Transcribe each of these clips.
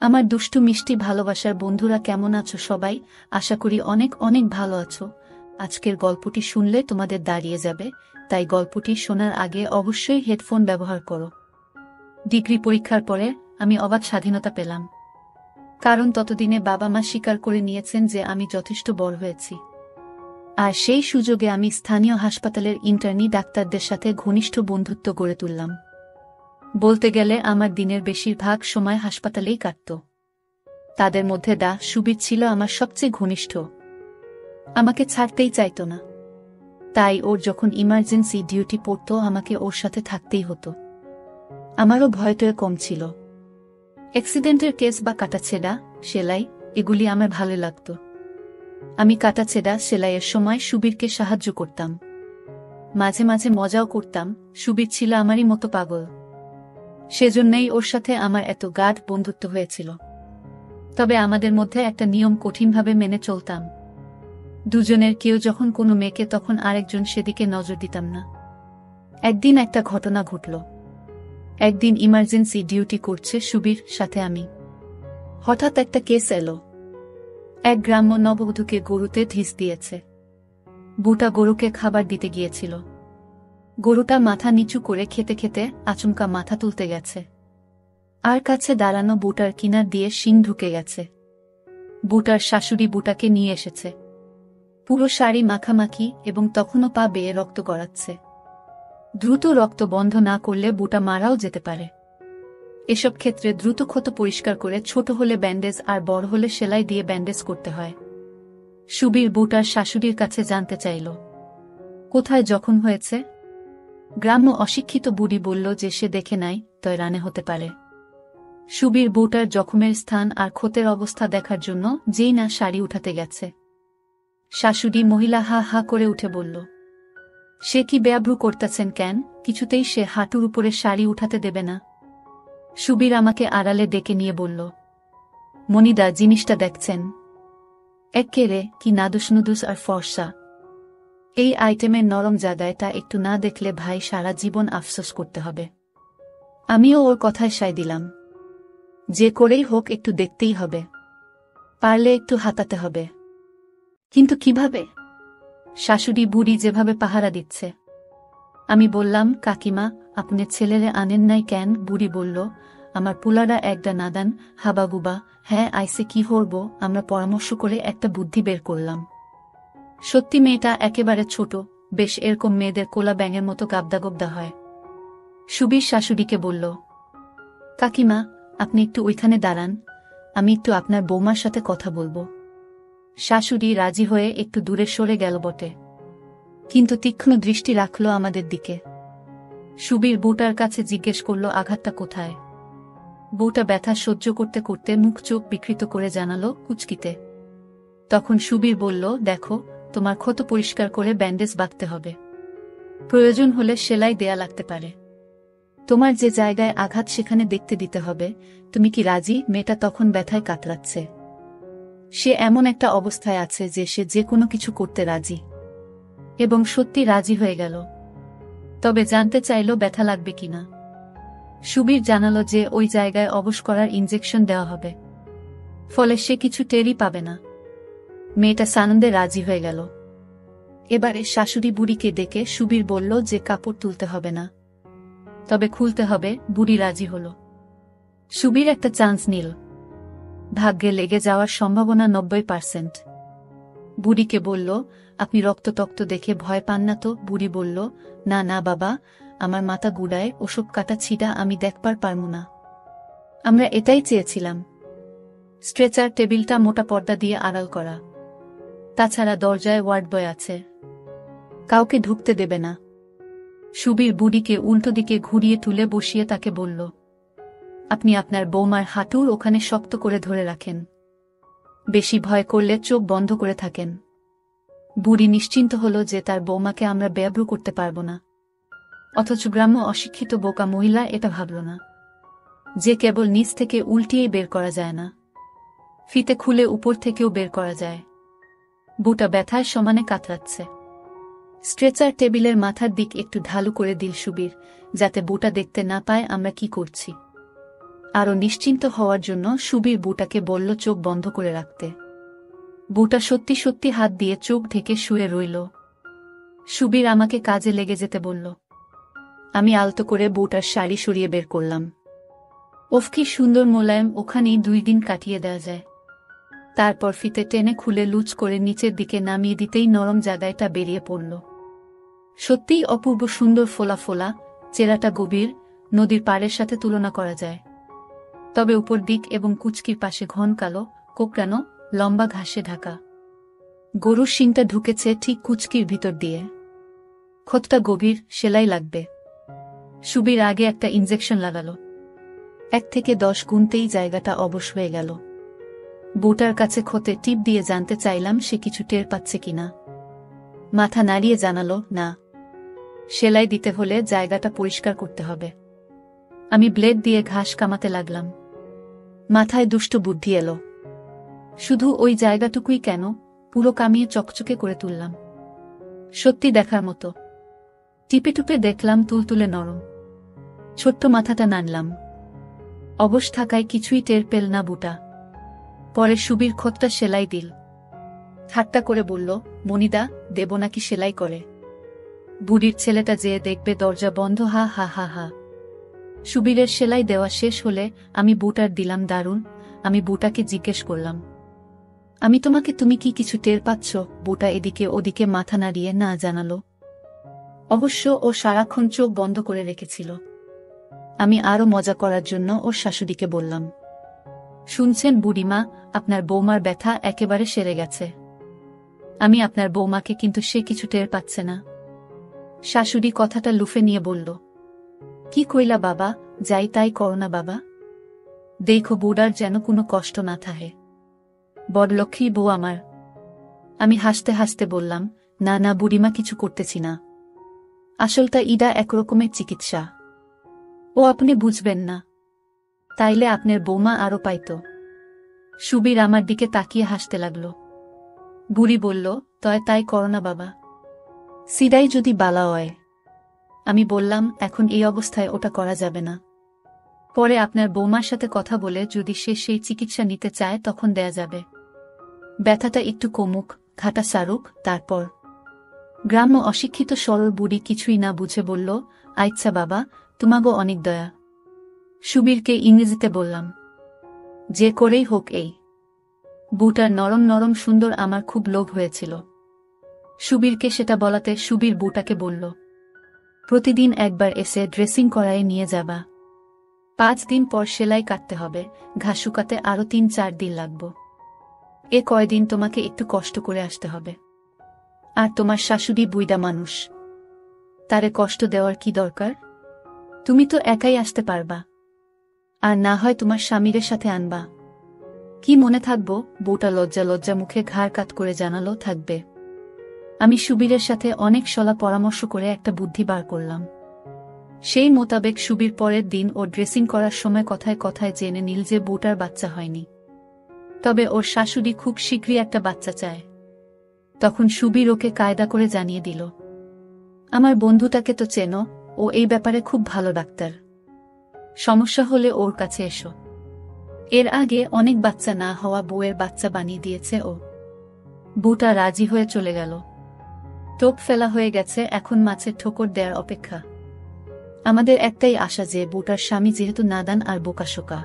আমার দুষ্টু মিষ্টি ভালোবাসার বন্ধুরা কেমন আছো সবাই? আশা করি অনেক অনেক ভালো আছো। আজকের গল্পটি শুনলে তোমাদের দাঁড়িয়ে যাবে, তাই গল্পটি শোনার আগে অবশ্যই হেডফোন ব্যবহার করো। ডিগ্রি পরীক্ষার পরে আমি অবাধ স্বাধীনতা পেলাম, কারণ ততদিনে বাবা মা স্বীকার করে নিয়েছেন যে আমি যথেষ্ট বড় হয়েছি। আর সেই সুযোগে আমি স্থানীয় হাসপাতালের ইন্টার্নি ডাক্তারদের সাথে ঘনিষ্ঠ বন্ধুত্ব গড়ে তুললাম। বলতে গেলে আমার দিনের বেশিরভাগ সময় হাসপাতালেই কাটত। তাদের মধ্যে সুবীর ছিল আমার সবচেয়ে ঘনিষ্ঠ। আমাকে ছাড়তেই চাইত না, তাই ওর যখন ইমার্জেন্সি ডিউটি পড়ত আমাকে ওর সাথে থাকতেই হতো। আমারও ভয়টয় কম ছিল। অ্যাক্সিডেন্টের কেস বা কাটাছেঁড়া সেলাই এগুলি আমার ভালো লাগত। আমি কাটাছেঁড়া সেলাইয়ের সময় সুবীরকে সাহায্য করতাম, মাঝে মাঝে মজাও করতাম। সুবীর ছিল আমারই মতো পাগল, সেজন্যই ওর সাথে আমার এত গাঢ় বন্ধুত্ব হয়েছিল। তবে আমাদের মধ্যে একটা নিয়ম কঠিনভাবে মেনে চলতাম। দুজনের কেউ যখন কোনো মেয়েকে তখন আরেকজন সেদিকে নজর দিতাম না। একদিন একটা ঘটনা ঘটল। একদিন ইমার্জেন্সি ডিউটি করছে সুবীর সাথে আমি। হঠাৎ একটা কেস এলো। এক গ্রাম্য নববধূকে গরুতে ঢিস দিয়েছে। বুটা গরুকে খাবার দিতে গিয়েছিল। গরুটা মাথা নিচু করে খেতে খেতে আচমকা মাথা তুলতে গেছে, আর কাছে দাঁড়ানো বুটার কিনার দিয়ে শিং ঢুকে গেছে। বুটার শাশুড়ি বুটাকে নিয়ে এসেছে। পুরো শাড়ি মাখামাখি এবং তখনও পা বেয়ে রক্ত গড়াচ্ছে। দ্রুত রক্ত বন্ধ না করলে বুটা মারাও যেতে পারে। এসব ক্ষেত্রে দ্রুত ক্ষত পরিষ্কার করে ছোট হলে ব্যান্ডেজ আর বড় হলে সেলাই দিয়ে ব্যান্ডেজ করতে হয়। সুবীর বুটার শাশুড়ির কাছে জানতে চাইল কোথায় জখম হয়েছে। গ্রাম্য অশিক্ষিত বুড়ি বলল যে সে দেখে নাই, তয় রানে হতে পারে। সুবীর বুটার জখমের স্থান আর ক্ষতের অবস্থা দেখার জন্য যেই না শাড়ি উঠাতে গেছে, শাশুড়ি মহিলা হা হা করে উঠে বলল, সে কি বেয়াব্রু করতেছেন কেন? কিছুতেই সে হাঁটুর উপরে শাড়ি উঠাতে দেবে না। সুবীর আমাকে আড়ালে ডেকে নিয়ে বলল, মনিদা জিনিসটা দেখছেন? এক্কেরে কি নাদুস নুদুস আর ফর্সা। এই আইটেমের নরম জায়গায় তা একটু না দেখলে ভাই সারা জীবন আফসোস করতে হবে। আমিও ওর কথায় সায় দিলাম, যে করেই হোক একটু দেখতেই হবে, পারলে একটু হাতাতে হবে। কিন্তু কিভাবে? শাশুড়ি বুড়ি যেভাবে পাহারা দিচ্ছে। আমি বললাম, কাকিমা আপনি ছেলেরে আনেন নাই কেন? বুড়ি বলল, আমার পুলারা একটা নাদান হাবাগুবা। হ্যাঁ আইসে কি হরব? আমরা পরামর্শ করে একটা বুদ্ধি বের করলাম। সত্যি মেয়েটা একেবারে ছোট, বেশ এরকম মেয়েদের কোলা ব্যাঙের মতো গাবদা হয়। সুবীর শাশুড়িকে বলল, কাকিমা আপনি একটু ওইখানে দাঁড়ান, আমি একটু আপনার বৌমার সাথে কথা বলবো। শাশুড়ি রাজি হয়ে একটু দূরে সরে গেল বটে, কিন্তু তীক্ষ্ণ দৃষ্টি রাখল আমাদের দিকে। সুবীর বুটার কাছে জিজ্ঞেস করল, আঘাতটা কোথায়? বউটা ব্যথা সহ্য করতে করতে মুখ চোখ বিকৃত করে জানালো, কুচকিতে। তখন সুবীর বলল, দেখো তোমার ক্ষত পরিষ্কার করে ব্যান্ডেজ বাঁধতে হবে, প্রয়োজন হলে সেলাই দেয়া লাগতে পারে। তোমার যে জায়গায় আঘাত সেখানে দেখতে দিতে হবে। তুমি কি রাজি? মেয়েটা তখন ব্যথায় কাতরাচ্ছে। সে এমন একটা অবস্থায় আছে যে সে যে কোনো কিছু করতে রাজি, এবং সত্যি রাজি হয়ে গেল। তবে জানতে চাইল ব্যথা লাগবে কিনা। সুবীর জানালো যে ওই জায়গায় অবশ করার ইনজেকশন দেওয়া হবে, ফলে সে কিছু টেরই পাবে না। মেয়েটা সানন্দে রাজি হয়ে গেল। এবারে শাশুড়ি বুড়িকে ডেকে সুবীর বলল যে কাপড় তুলতে হবে না, তবে খুলতে হবে। বুড়ি রাজি হল। সুবীর একটা চান্স নিল। ভাগ্যে লেগে যাওয়ার সম্ভাবনা 90%। বুড়িকে বলল, আপনি রক্তটক্ত দেখে ভয় পান না তো? বুড়ি বলল, না না বাবা, আমার মাথা গুড়ায়, ওসব কাটা ছিটা আমি দেখবার পারমু না। আমরা এটাই চেয়েছিলাম। স্ট্রেচার টেবিলটা মোটা পর্দা দিয়ে আড়াল করা, তাছাড়া দরজায় ওয়ার্ড বয় আছে, কাউকে ঢুকতে দেবে না। সুবীর বুড়িকে উল্টো দিকে ঘুরিয়ে তুলে বসিয়ে তাকে বলল, আপনি আপনার বৌমার হাঁটুর ওখানে শক্ত করে ধরে রাখেন, বেশি ভয় করলে চোখ বন্ধ করে থাকেন। বুড়ি নিশ্চিন্ত হল যে তার বৌমাকে আমরা বেয়াব্রু করতে পারব না। অথচ গ্রাম্য অশিক্ষিত বোকা মহিলা এটা ভাবল না যে কেবল নিচ থেকে উল্টিয়েই বের করা যায় না, ফিতে খুলে উপর থেকেও বের করা যায়। বুটা ব্যথায় সমানে কাতরাচ্ছে। স্ট্রেচার টেবিলের মাথার দিক একটু ঢালু করে দিল সুবীর, যাতে বুটা দেখতে না পায় আমরা কি করছি। আরও নিশ্চিন্ত হওয়ার জন্য সুবীর বুটাকে বলল চোখ বন্ধ করে রাখতে। বুটা সত্যি সত্যি হাত দিয়ে চোখ ঢেকে শুয়ে রইল। সুবীর আমাকে কাজে লেগে যেতে বলল। আমি আলতো করে বুটার শাড়ি সরিয়ে বের করলাম। ওফ কি সুন্দর মোলায়েম, ওখানেই 2 দিন কাটিয়ে দেওয়া যায়। তারপর ফিতে টেনে খুলে লুচ করে নিচের দিকে নামিয়ে দিতেই নরম জায়গাটা বেরিয়ে পড়ল। সত্যিই অপূর্ব সুন্দর, ফোলা ফোলা, চেরাটা গভীর, নদীর পাড়ের সাথে তুলনা করা যায়। তবে উপর দিক এবং কুচকির পাশে ঘন কালো, কোকড়ানো, লম্বা ঘাসে ঢাকা। গরুর শিংটা ঢুকেছে ঠিক কুচকির ভিতর দিয়ে। ক্ষতটা গভীর, সেলাই লাগবে। সুবীর আগে একটা ইনজেকশন লাগালো। 1 থেকে 10 গুনতেই জায়গাটা অবশ হয়ে গেল। বুটার কাছে ক্ষতে টিপ দিয়ে জানতে চাইলাম সে কিছু টের পাচ্ছে কিনা। মাথা নাড়িয়ে জানালো, না। সেলাই দিতে হলে জায়গাটা পরিষ্কার করতে হবে। আমি ব্লেড দিয়ে ঘাস কামাতে লাগলাম। মাথায় দুষ্ট বুদ্ধি এলো। শুধু ওই জায়গাটুকুই কেন, পুরো কামিয়ে চকচকে করে তুললাম। সত্যি দেখার মতো। টিপে টুপে দেখলাম তুলতুলে নরম। ছোট্ট মাথাটা নাড়লাম। অবশ থাকায় কিছুই টের পেল না বুটা। পরে সুবীর ক্ষতটা সেলাই দিল। ঠাট্টা করে বলল, মনিদা, দেব নাকি সেলাই করে? বুড়ির ছেলেটা যেয়ে দেখবে দরজা বন্ধ, হা হা হা হা। সুবীরের সেলাই দেওয়া শেষ হলে আমি বুটার দিলাম দারুণ। আমি বুটাকে জিজ্ঞেস করলাম, আমি তোমাকে, তুমি কি কিছু টের পাচ্ছ? বুটা এদিকে ওদিকে মাথা নাড়িয়ে না জানালো। অবশ্য ও সারাক্ষণ চোখ বন্ধ করে রেখেছিল। আমি আরো মজা করার জন্য ওর শাশুড়িকে বললাম, শুনছেন বুড়িমা, আপনার বৌমার ব্যথা একেবারে সেরে গেছে। আমি আপনার বৌমাকে, কিন্তু সে কিছু টের পাচ্ছে না। শাশুড়ি কথাটা লুফে নিয়ে বলল, কি কইলা বাবা, যাই তাই করো না বাবা। দেখো বুড়ার যেন কোনো কষ্ট না থাকে। বড়লক্ষ্মী বউ আমার। আমি হাসতে হাসতে বললাম, না না বুড়িমা, কিছু করতেছি না। আসলটা ইডা একরকমের চিকিৎসা। ও আপনি বুঝবেন না। তাইলে আপনার বৌমা আরো পাইত। সুবীর আমার দিকে তাকিয়ে হাসতে লাগল। বুড়ি বলল, তয় তাই করো না বাবা। সিদাই যদি বালা হয়। আমি বললাম, এখন এই অবস্থায় ওটা করা যাবে না। পরে আপনার বৌমার সাথে কথা বলে যদি সে সেই চিকিৎসা নিতে চায় তখন দেয়া যাবে। ব্যথাটা একটু কমুক, ঘাটা সারুক, তারপর। গ্রাম্য অশিক্ষিত সরল বুড়ি কিছুই না বুঝে বলল, আচ্ছা বাবা, তোমাগো অনেক দয়া। সুবীরকে ইংরেজিতে বললাম, যে করেই হোক এই বুটার নরম নরম সুন্দর আমার খুব লোভ হয়েছিল। সুবীরকে সেটা বলাতে সুবীর বুটাকে বলল, প্রতিদিন একবার এসে ড্রেসিং করায় নিয়ে যাবা। 5 দিন পর সেলাই কাটতে হবে, ঘাস শুকাতে আরো 3-4 দিন লাগব। এ কয়দিন তোমাকে একটু কষ্ট করে আসতে হবে। আর তোমার শাশুড়ি বুইড়া মানুষ, তারে কষ্ট দেওয়ার কি দরকার? তুমি তো একাই আসতে পারবা। আর না হয় তোমার স্বামীর সাথে আনবা। কি মনে থাকবো? বউটা লজ্জা লজ্জা মুখে ঘাড় কাত করে জানালো, থাকবে। আমি সুবীরের সাথে অনেক সলা পরামর্শ করে একটা বুদ্ধি বার করলাম। সেই মোতাবেক সুবীর পরের দিন ও ড্রেসিং করার সময় কথায় কথায় জেনে নিল যে বউটার বাচ্চা হয়নি, তবে ওর শাশুড়ি খুব শীঘ্রই একটা বাচ্চা চায়। তখন সুবীর ওকে কায়দা করে জানিয়ে দিল, আমার বন্ধুটাকে তো চেনো, ও এই ব্যাপারে খুব ভালো ডাক্তার। সমস্যা হলে ওর কাছে এসো। এর আগে অনেক বাচ্চা না হওয়া বউয়ের বাচ্চা বানিয়ে দিয়েছে ও। বউটা রাজি হয়ে চলে গেল। টোপ ফেলা হয়ে গেছে, এখন মাছের ঠোকর দেওয়ার অপেক্ষা। আমাদের একটাই আশা যে বউটার স্বামী যেহেতু নাদান আর বোকাশোকা।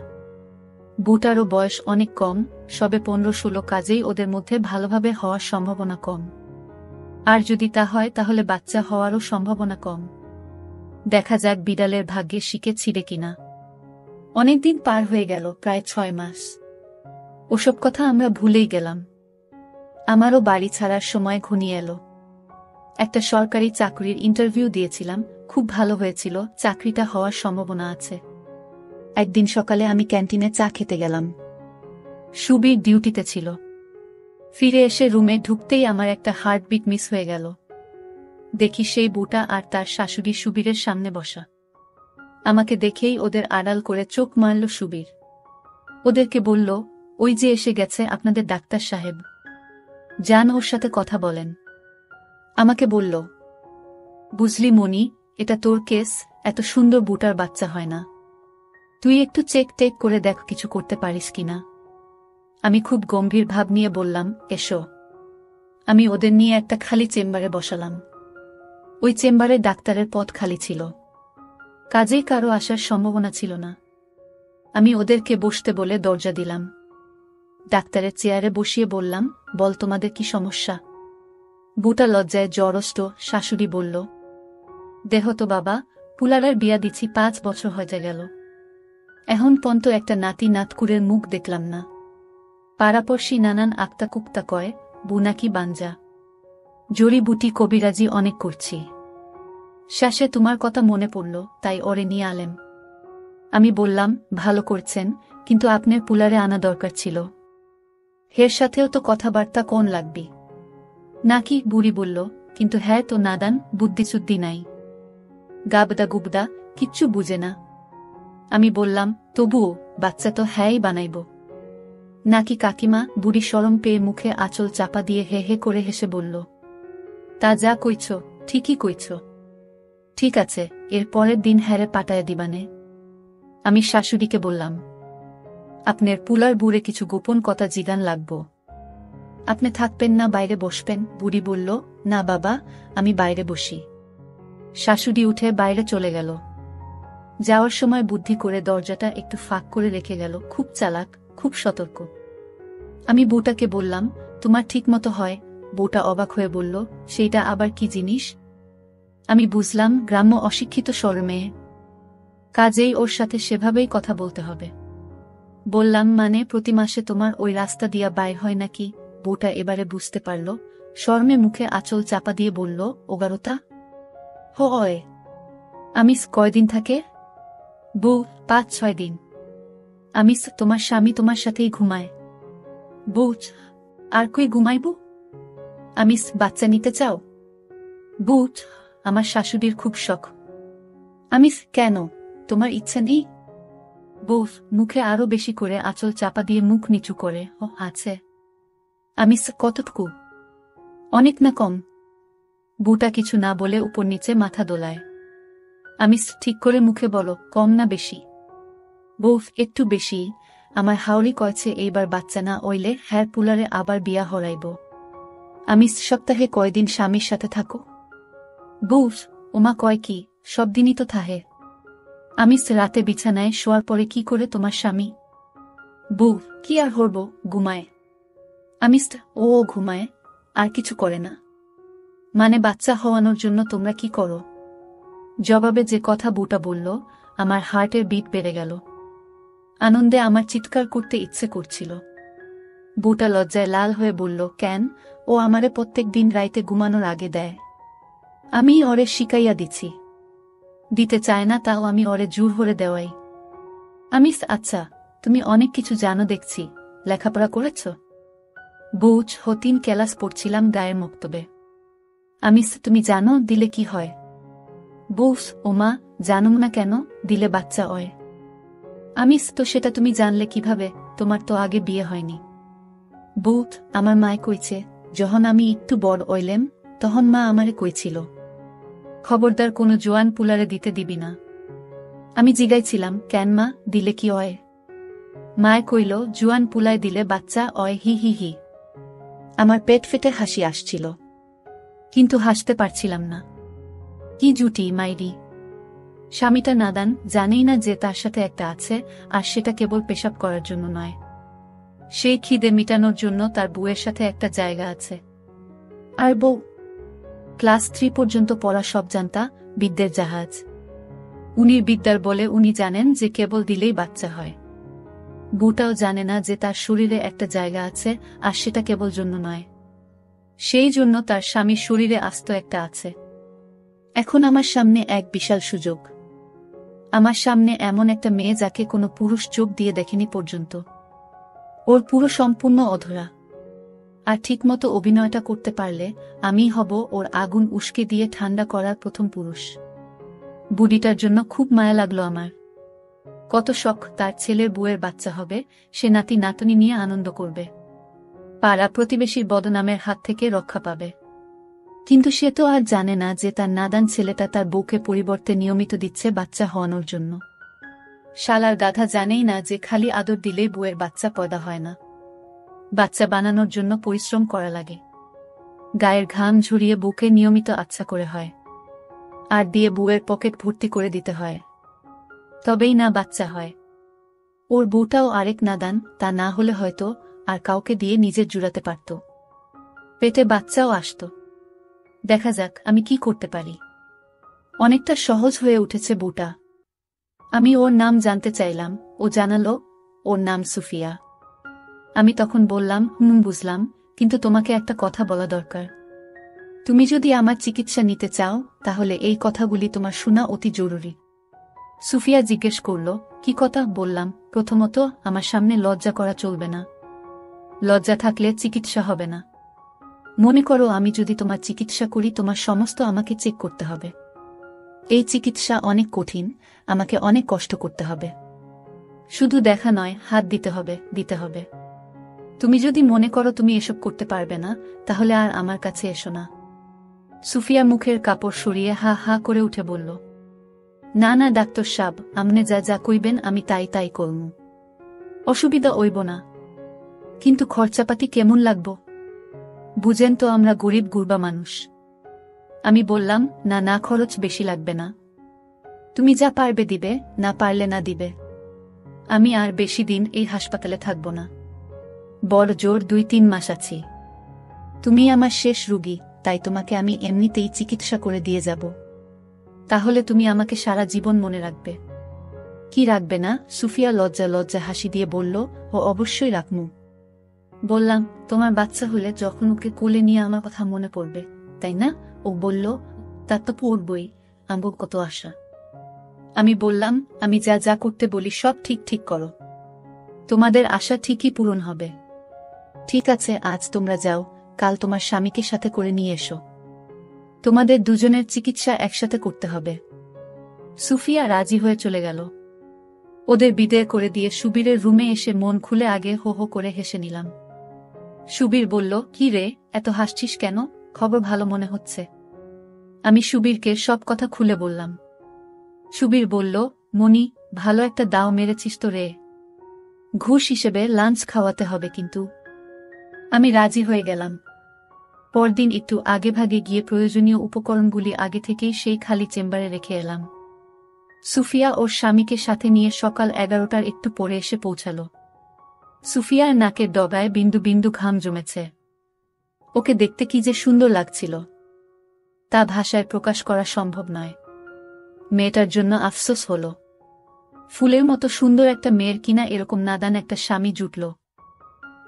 বউটারও বয়স অনেক কম, সবে 15-16, কাজেই ওদের মধ্যে ভালোভাবে হওয়ার সম্ভাবনা কম। আর যদি তা হয় তাহলে বাচ্চা হওয়ারও সম্ভাবনা কম। দেখা যাক বিড়ালের ভাগ্যে শিকে ছিঁড়ে কিনা। অনেকদিন পার হয়ে গেল, প্রায় 6 মাস। ওসব কথা আমরা ভুলেই গেলাম। আমারও বাড়ি ছাড়ার সময় ঘনিয়ে এলো। একটা সরকারি চাকরির ইন্টারভিউ দিয়েছিলাম, খুব ভালো হয়েছিল, চাকরিটা হওয়ার সম্ভাবনা আছে। একদিন সকালে আমি ক্যান্টিনে চা খেতে গেলাম। সুবীর ডিউটিতে ছিল। ফিরে এসে রুমে ঢুকতেই আমার একটা হার্টবিট মিস হয়ে গেল। দেখি সেই বুটা আর তার শাশুড়ি সুবীরের সামনে বসা। আমাকে দেখেই ওদের আড়াল করে চোখ মারল সুবীর। ওদেরকে বলল, ওই যে এসে গেছে আপনাদের ডাক্তার সাহেব, যান ওর সাথে কথা বলেন। আমাকে বলল, বুঝলি মনি, এটা তোর কেস, এত সুন্দর বুটার বাচ্চা হয় না। তুই একটু চেক টেক করে দেখ কিছু করতে পারিস কিনা। আমি খুব গম্ভীর ভাব নিয়ে বললাম, এসো। আমি ওদের নিয়ে একটা খালি চেম্বারে বসালাম। ওই চেম্বারে ডাক্তারের পদ খালি ছিল, কাজেই কারো আসার সম্ভাবনা ছিল না। আমি ওদেরকে বসতে বলে দরজা দিলাম। ডাক্তারের চেয়ারে বসিয়ে বললাম, বল তোমাদের কি সমস্যা। বুটা লজ্জায় জড়ষ্ট শাশুড়ি বলল, দেহ তো বাবা, পুলারের বিয়া দিছি 5 বছর হয়ে গেল, এখন পর্যন্ত একটা নাতি নাতকুরের মুখ দেখলাম না। পাড়াপড়শি নানান আক্তা কুক্তা কয়, বু নাকি বাঞ্জা। জড়িবুটি কবিরাজি অনেক করছি। শেষে তোমার কথা মনে পড়ল, তাই ওরে নিয়ে আলেম। আমি বললাম, ভালো করছেন, কিন্তু আপনার পুলারে আনা দরকার ছিল। হের সাথেও তো কথাবার্তা কোন লাগবি নাকি, বুড়ি বলল, কিন্তু হ্যাঁ তো নাদান, বুদ্ধিশুদ্ধি নাই, গাবদা গুবদা, কিচ্ছু বুঝে না। আমি বললাম, তবুও বাচ্চা তো হ্যাঁই বানাইব নাকি কাকিমা। বুড়ি শরম পেয়ে মুখে আঁচল চাপা দিয়ে হে হে করে হেসে বলল, তা যা কইছ ঠিকই কইছ। ঠিক আছে, এর পরের দিন হ্যারে পাঠায় দিবানে। আমি শাশুড়িকে বললাম, আপনার পুলার বুড়ে কিছু গোপন কথা জিগান লাগব। আপনি থাকবেন না বাইরে বসবেন। বুড়ি বলল, না বাবা, আমি বাইরে বসি। শাশুড়ি উঠে বাইরে চলে গেল। যাওয়ার সময় বুদ্ধি করে দরজাটা একটু ফাঁক করে রেখে গেল। খুব চালাক, খুব সতর্ক। আমি বউটাকে বললাম, তোমার ঠিক মতো হয়। বউটা অবাক হয়ে বলল, সেইটা আবার কি জিনিস। আমি বুঝলাম, গ্রাম্য অশিক্ষিত মেয়ে, কাজেই ওর সাথে সেভাবেই কথা বলতে হবে। বললাম, মানে প্রতি মাসে তোমার ওই রাস্তা দিয়া বাইর হয় নাকি। বউটা এবারে বুঝতে পারল। শরমে মুখে আঁচল চাপা দিয়ে বলল, ওগারোতা হয়। আমি কয়দিন থাকে। বউ, 5-6 দিন। আমি তোমার স্বামী তোমার সাথেই ঘুমায়। বউ, আর কই ঘুমাইব। আমি বাচ্চা নিতে চাও। বউ, আমার শাশুড়ির খুব শখ। আমি কেন, তোমার ইচ্ছা নেই। বউ মুখে আরো বেশি করে আঁচল চাপা দিয়ে মুখ নিচু করে, ও আছে। আমি কতটুকু, অনেক না কম। বউটা কিছু না বলে উপর নিচে মাথা দোলায়। আমি ঠিক করে মুখে বলো, কম না বেশি। বউ, একটু বেশি। আমার হাওড়ি কয়েছে এইবার বাচ্চা না ওইলে হ্যার পুলারে আবার বিয়া হরাইব। আমি সপ্তাহে কয়দিন স্বামীর সাথে থাকো। বউ, ওমা কয় কি, সব দিনই তো থাহে। আমি রাতে বিছানায় শোয়ার পরে কি করে তোমার স্বামী। বউ, কি আর হরব, ঘুমায়। আমি ও ঘুমায়, আর কিছু করে না। মানে বাচ্চা হওয়ানোর জন্য তোমরা কি করো। জবাবে যে কথা বউটা বলল, আমার হার্টের বিট বেড়ে গেল। আনন্দে আমার চিৎকার করতে ইচ্ছে করছিল। বউটা লজ্জায় লাল হয়ে বলল, কেন, ও আমারে প্রত্যেক দিন রাইতে ঘুমানোর আগে দেয়। আমি ওরে শিকাইয়া দিছি। দিতে চায় না, তাও আমি ওরে জোর হরে দেওয়াই। আমি আচ্ছা, তুমি অনেক কিছু জানো দেখছি, লেখাপড়া করেছ। বউ, 3 ক্লাস পড়ছিলাম গায়ের মক্তবে। আমি তুমি জানো দিলে কি হয়। বউ, ওমা, জানুম না কেন, দিলে বাচ্চা হয়। আমি তো সেটা তুমি জানলে কিভাবে, তোমার তো আগে বিয়ে হয়নি। বউ, আমার মায় কইছে, যখন আমি একটু বড় হইলেম তখন মা আমারে কইছিল, খবরদার কোনো জোয়ান পুলারে দিতে দিবি না। আমি জিগাইছিলাম, কেন মা, দিলে কি হয়। মায় কইল, জোয়ান পুলায় দিলে বাচ্চা অয়, হি হি হি। আমার পেট ফেটে হাসি আসছিল, কিন্তু হাসতে পারছিলাম না। কি জুটি মাইরি। স্বামীটা নাদান, জানেই না যে তার সাথে একটা আছে, আর সেটা কেবল পেশাব করার জন্য নয়। সেই খিদে মিটানোর জন্য তার বউয়ের সাথে একটা জায়গা আছে। আর বউ ক্লাস 3 পর্যন্ত পড়া সব জানতা, বিদ্যের জাহাজ। উনির বিদ্যার বলে উনি জানেন যে কেবল দিলেই বাচ্চা হয়। বউটাও জানে না যে তার শরীরে একটা জায়গা আছে, আর সেটা কেবল জন্য নয়। সেই জন্য তার স্বামীর শরীরে আস্ত একটা আছে। এখন আমার সামনে এক বিশাল সুযোগ। আমার সামনে এমন একটা মেয়ে যাকে কোনো পুরুষ চোখ দিয়ে দেখেনি পর্যন্ত। ওর পুরো সম্পূর্ণ অধরা। আর ঠিকমতো অভিনয়টা করতে পারলে আমি হব ওর আগুন উস্কে দিয়ে ঠান্ডা করার প্রথম পুরুষ। বুড়িটার জন্য খুব মায়া লাগলো আমার। কত শখ তার ছেলের বউয়ের বাচ্চা হবে, সে নাতি নাতনি নিয়ে আনন্দ করবে, পাড়া প্রতিবেশীর বদনামের হাত থেকে রক্ষা পাবে। কিন্তু সে তো আর জানে না যে তার নাদান ছেলেটা তার বউকে পরিবর্তে নিয়মিত দিচ্ছে বাচ্চা হওয়ানোর জন্য। শালার গাধা জানেই না যে খালি আদর দিলেই বউয়ের বাচ্চা পয়দা হয় না, বাচ্চা বানানোর জন্য পরিশ্রম করা লাগে। গায়ের ঘাম ঝরিয়ে বুকে নিয়মিত আচ্ছা করে হয়, আর দিয়ে বউয়ের পকেট ভর্তি করে দিতে হয়, তবেই না বাচ্চা হয়। ওর বউটাও আরেক নাদান, তা না হলে হয়তো আর কাউকে দিয়ে নিজের জুড়াতে পারত, পেটে বাচ্চাও আসত। দেখা যাক আমি কি করতে পারি। অনেকটা সহজ হয়ে উঠেছে বউটা। আমি ওর নাম জানতে চাইলাম, ও জানালো ওর নাম সুফিয়া। আমি তখন বললাম, বুঝলাম, কিন্তু তোমাকে একটা কথা বলা দরকার। তুমি যদি আমার চিকিৎসা নিতে চাও তাহলে এই কথাগুলি তোমার শোনা অতি জরুরি। সুফিয়া জিজ্ঞেস করল, কি কথা? বললাম, প্রথমত আমার সামনে লজ্জা করা চলবে না, লজ্জা থাকলে চিকিৎসা হবে না। মনে করো আমি যদি তোমার চিকিৎসা করি, তোমার সমস্ত আমাকে চেক করতে হবে। এই চিকিৎসা অনেক কঠিন, আমাকে অনেক কষ্ট করতে হবে। শুধু দেখা নয়, হাত দিতে হবে। তুমি যদি মনে করো তুমি এসব করতে পারবে না, তাহলে আর আমার কাছে এসো না। সুফিয়া মুখের কাপড় সরিয়ে হা হা করে উঠে বলল, না না ডাক্তার সাব, আমনে যা যা কইবেন আমি তাই করমু, অসুবিধা হইব না। কিন্তু খরচাপাতি কেমন লাগব? বুঝেন তো আমরা গরিব গুরবা মানুষ। আমি বললাম, না খরচ বেশি লাগবে না, তুমি যা পারবে দিবে, না পারলে না দিবে। আমি আর বেশি দিন এই হাসপাতালে থাকব না, বড় জোর 2-3 মাস আছি। তুমি আমার শেষ রোগী, তাই তোমাকে আমি এমনিতেই চিকিৎসা করে দিয়ে যাব। তাহলে তুমি আমাকে সারা জীবন মনে রাখবে। কি রাখবে না? সুফিয়া লজ্জা হাসি দিয়ে বলল, ও অবশ্যই রাখমু। বললাম, তোমার বাচ্চা হলে যখন ওকে কোলে নিয়ে আমার কথা মনে পড়বে, তাই না? ও বলল, তা তো পড়বই, আমার কত আশা। আমি বললাম, আমি যা যা করতে বলি সব ঠিক করো, তোমাদের আশা ঠিকই পূরণ হবে। ঠিক আছে, আজ তোমরা যাও, কাল তোমার স্বামীকে সাথে করে নিয়ে এসো, তোমাদের দুজনের চিকিৎসা একসাথে করতে হবে। সুফিয়া রাজি হয়ে চলে গেল। ওদের বিদায় করে দিয়ে সুবীরের রুমে এসে মন খুলে আগে হো হো করে হেসে নিলাম। সুবীর বলল, কি রে, এত হাসছিস কেন? খবর ভালো মনে হচ্ছে। আমি সুবীরকে সব কথা খুলে বললাম। সুবীর বলল, মনি, ভালো একটা দাও মেরেছিস তো রে, ঘুষ হিসেবে লাঞ্চ খাওয়াতে হবে কিন্তু। আমি রাজি হয়ে গেলাম। পরদিন একটু আগেভাগে গিয়ে প্রয়োজনীয় উপকরণগুলি আগে থেকেই সেই খালি চেম্বারে রেখে এলাম। সুফিয়া ওর স্বামীকে সাথে নিয়ে সকাল 11টার একটু পরে এসে পৌঁছাল। সুফিয়ার নাকের ডগায় বিন্দু বিন্দু ঘাম জমেছে। ওকে দেখতে কি যে সুন্দর লাগছিল, তা ভাষায় প্রকাশ করা সম্ভব নয়। মেয়েটার জন্য আফসোস হল। ফুলের মতো সুন্দর একটা মেয়ের কিনা এরকম নাদান একটা স্বামী জুটল।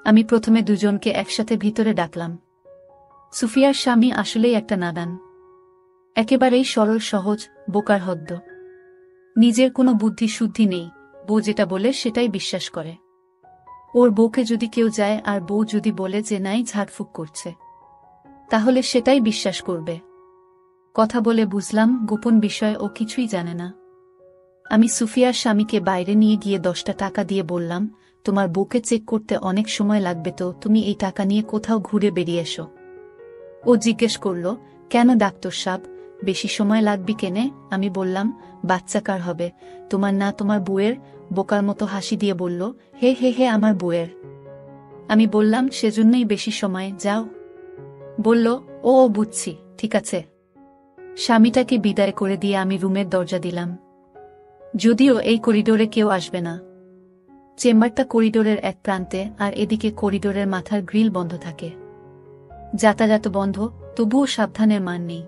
আমি প্রথমে দুজনকে একসাথে ভিতরে ডাকলাম। সুফিয়ার স্বামী আসলেই একটা নাদান, একেবারেই সরল সহজ, বোকার হদ্দ। নিজের কোনো বুদ্ধি শুদ্ধি নেই, বউ যেটা বলে সেটাই বিশ্বাস করে। ওর বউকে যদি কেউ যায় আর বউ যদি বলে যে নাই ঝাড়ফুঁক করছে, তাহলে সেটাই বিশ্বাস করবে। কথা বলে বুঝলাম গোপন বিষয় ও কিছুই জানে না। আমি সুফিয়ার স্বামীকে বাইরে নিয়ে গিয়ে 10টা টাকা দিয়ে বললাম, তোমার বউকে চেক করতে অনেক সময় লাগবে, তো তুমি এই টাকা নিয়ে কোথাও ঘুরে বেরিয়ে এসো। ও জিজ্ঞেস করল, কেন ডাক্তার সাব, বেশি সময় লাগবে কেনে? আমি বললাম, বাচ্চা কার হবে, তোমার না তোমার বউয়ের? বোকার মতো হাসি দিয়ে বলল, হে আমার বউয়ের। আমি বললাম, সেজন্যই বেশি সময়, যাও। বলল, ও বুঝছি, ঠিক আছে। স্বামীটাকে বিদায় করে দিয়ে আমি রুমের দরজা দিলাম। যদিও এই করিডোরে কেউ আসবে না। চেম্বারটা করিডোরের এক প্রান্তে, আর এদিকে করিডোরের মাথার গ্রিল বন্ধ থাকে। যাতায়াত বন্ধ, তবুও সাবধানের মান নেই।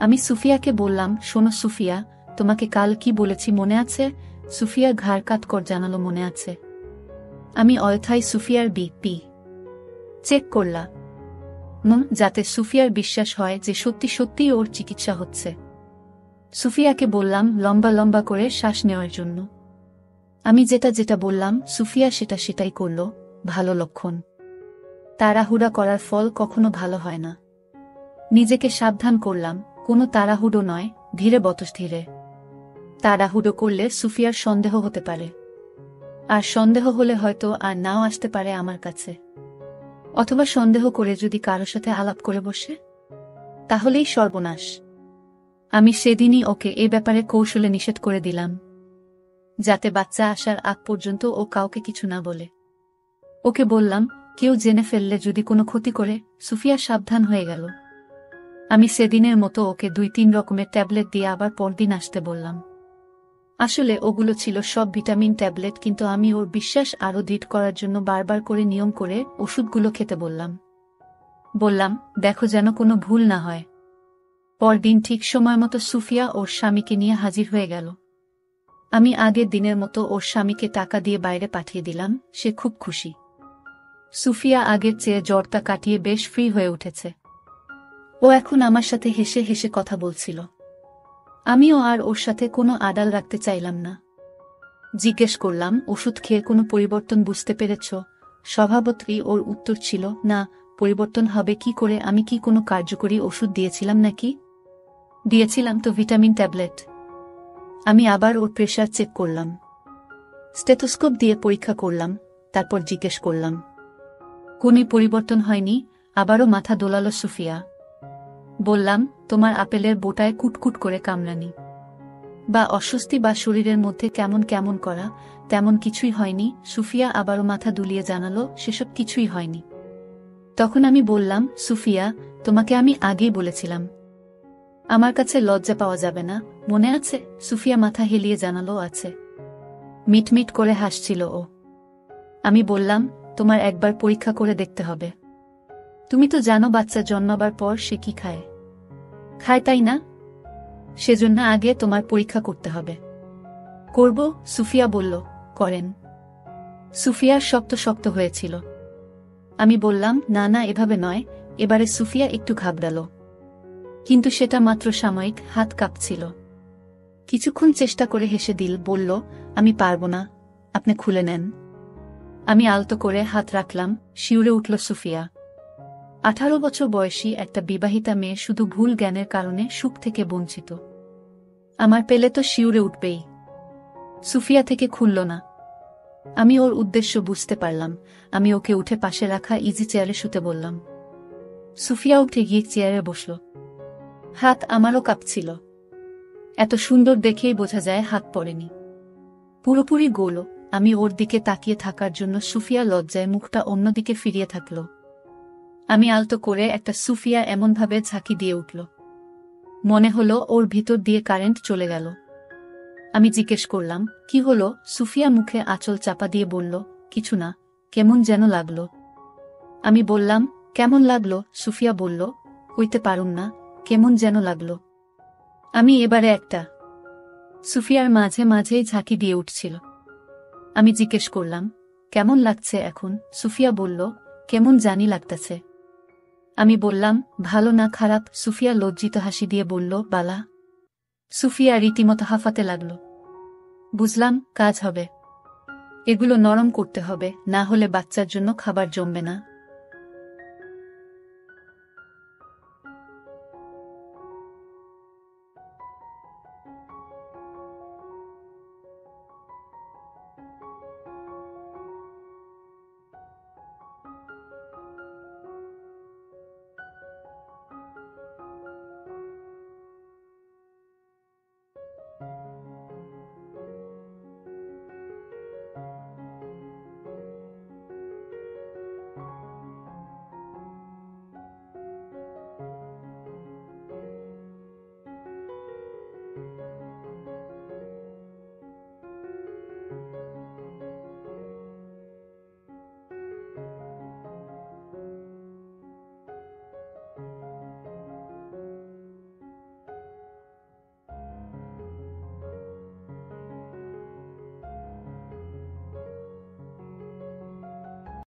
আমি সুফিয়াকে বললাম, শোনো সুফিয়া, তোমাকে কাল কি বলেছি মনে আছে? সুফিয়া ঘাড় কাত কর জানালো, মনে আছে। আমি অয়থায় সুফিয়ার বিপি চেক করলা, যাতে সুফিয়ার বিশ্বাস হয় যে সত্যি সত্যি ওর চিকিৎসা হচ্ছে। সুফিয়াকে বললাম লম্বা লম্বা করে শ্বাস নেওয়ার জন্য। আমি যেটা বললাম সুফিয়া সেটাই করল, ভালো লক্ষণ। তাড়াহুড়া করার ফল কখনো ভালো হয় না। নিজেকে সাবধান করলাম, কোনো তাড়াহুড়ো নয়, ধীরে বতস্থিরে। তাড়াহুড়ো করলে সুফিয়ার সন্দেহ হতে পারে, আর সন্দেহ হলে হয়তো আর নাও আসতে পারে আমার কাছে। অথবা সন্দেহ করে যদি কারো সাথে আলাপ করে বসে, তাহলেই সর্বনাশ। আমি সেদিনই ওকে এ ব্যাপারে কৌশলে নিষেধ করে দিলাম। যাতে বাচ্চা আসার আগ পর্যন্ত ও কাউকে কিছু না বলে। ওকে বললাম, কেউ জেনে ফেললে যদি কোনো ক্ষতি করে। সুফিয়া সাবধান হয়ে গেল। আমি সেদিনের মতো ওকে 2-3 রকমের ট্যাবলেট দিয়ে আবার পরদিন আসতে বললাম। আসলে ওগুলো ছিল সব ভিটামিন ট্যাবলেট, কিন্তু আমি ওর বিশ্বাস আরও দৃঢ় করার জন্য বারবার করে নিয়ম করে ওষুধগুলো খেতে বললাম, দেখো যেন কোনো ভুল না হয়। পরদিন ঠিক সময় মতো সুফিয়া ওর স্বামীকে নিয়ে হাজির হয়ে গেল। আমি আগের দিনের মতো ওর স্বামীকে টাকা দিয়ে বাইরে পাঠিয়ে দিলাম। সে খুব খুশি। সুফিয়া আগের চেয়ে জ্বরটা কাটিয়ে বেশ ফ্রি হয়ে উঠেছে। ও এখন আমার সাথে হেসে হেসে কথা বলছিল। আমিও আর ওর সাথে কোনো আড়াল রাখতে চাইলাম না। জিজ্ঞেস করলাম, ওষুধ খেয়ে কোনো পরিবর্তন বুঝতে পেরেছ? স্বভাবতই ওর উত্তর ছিল, না, পরিবর্তন হবে কি করে? আমি কি কোনো কার্যকরী ওষুধ দিয়েছিলাম নাকি? দিয়েছিলাম তো, ভিটামিন ট্যাবলেট। আমি আবার ওর প্রেশার চেক করলাম, স্টেথোস্কোপ দিয়ে পরীক্ষা করলাম, তারপর জিজ্ঞেস করলাম, কোনই পরিবর্তন হয়নি? আবারও মাথা দোলালো সুফিয়া। বললাম, তোমার আপেলের বোটায় কুটকুট করে কামড়ানি বা অস্বস্তি বা শরীরের মধ্যে কেমন কেমন করা, তেমন কিছুই হয়নি। সুফিয়া আবারও মাথা দুলিয়ে জানালো, সেসব কিছুই হয়নি। তখন আমি বললাম, সুফিয়া, তোমাকে আমি আগেই বলেছিলাম আমার কাছে লজ্জা পাওয়া যাবে না, মনে আছে? সুফিয়া মাথা হেলিয়ে জানালো, আছে। মিটমিট করে হাসছিল ও। আমি বললাম, তোমার একবার পরীক্ষা করে দেখতে হবে। তুমি তো জানো বাচ্চা জন্মাবার পর সে কি খায়, তাই না? সেজন্য আগে তোমার পরীক্ষা করতে হবে। করব, সুফিয়া বলল। করেন। সুফিয়ার শক্ত শক্ত হয়েছিল। আমি বললাম, না না, এভাবে নয়। এবারে সুফিয়া একটু ঘাবড়াল, কিন্তু সেটা মাত্র সাময়িক। হাত কাঁপছিল। কিছুক্ষণ চেষ্টা করে হেসে বলল, আমি পারব না, আপনি খুলে নেন। আমি আলতো করে হাত রাখলাম। শিউরে উঠল সুফিয়া। 18 বছর বয়সী একটা বিবাহিতা মেয়ে শুধু ভুল জ্ঞানের কারণে সুখ থেকে বঞ্চিত। আমার পেলে তো শিউরে উঠবেই। সুফিয়া থেকে খুলল না। আমি ওর উদ্দেশ্য বুঝতে পারলাম। আমি ওকে উঠে পাশে রাখা ইজি চেয়ারে শুতে বললাম। সুফিয়া উঠে গিয়ে চেয়ারে বসল। হাত আমারও কাঁপছিল। এত সুন্দর দেখেই বোঝা যায় হাত পড়েনি, পুরোপুরি গোল। আমি ওর দিকে তাকিয়ে থাকার জন্য সুফিয়া লজ্জায় মুখটা অন্যদিকে ফিরিয়ে থাকল। আমি আলতো করে একটা সুফিয়া এমনভাবে ঝাঁকি দিয়ে উঠল, মনে হলো ওর ভিতর দিয়ে কারেন্ট চলে গেল। আমি জিজ্ঞেস করলাম, কি হলো? সুফিয়া মুখে আঁচল চাপা দিয়ে বলল, কিছু না, কেমন যেন লাগলো। আমি বললাম, কেমন লাগলো? সুফিয়া বলল, কইতে পারুম না, কেমন যেন লাগলো। আমি এবারে একটা সুফিয়ার মাঝে মাঝেই ঝাঁকি দিয়ে উঠছিল। আমি জিজ্ঞেস করলাম, কেমন লাগছে এখন? সুফিয়া বলল, কেমন জানি লাগতেছে। আমি বললাম, ভালো না খারাপ? সুফিয়া লজ্জিত হাসি দিয়ে বলল, বালা। সুফিয়া রীতিমতো হাঁফাতে লাগল। বুঝলাম, কাজ হবে। এগুলো নরম করতে হবে, না হলে বাচ্চার জন্য খাবার জমবে না।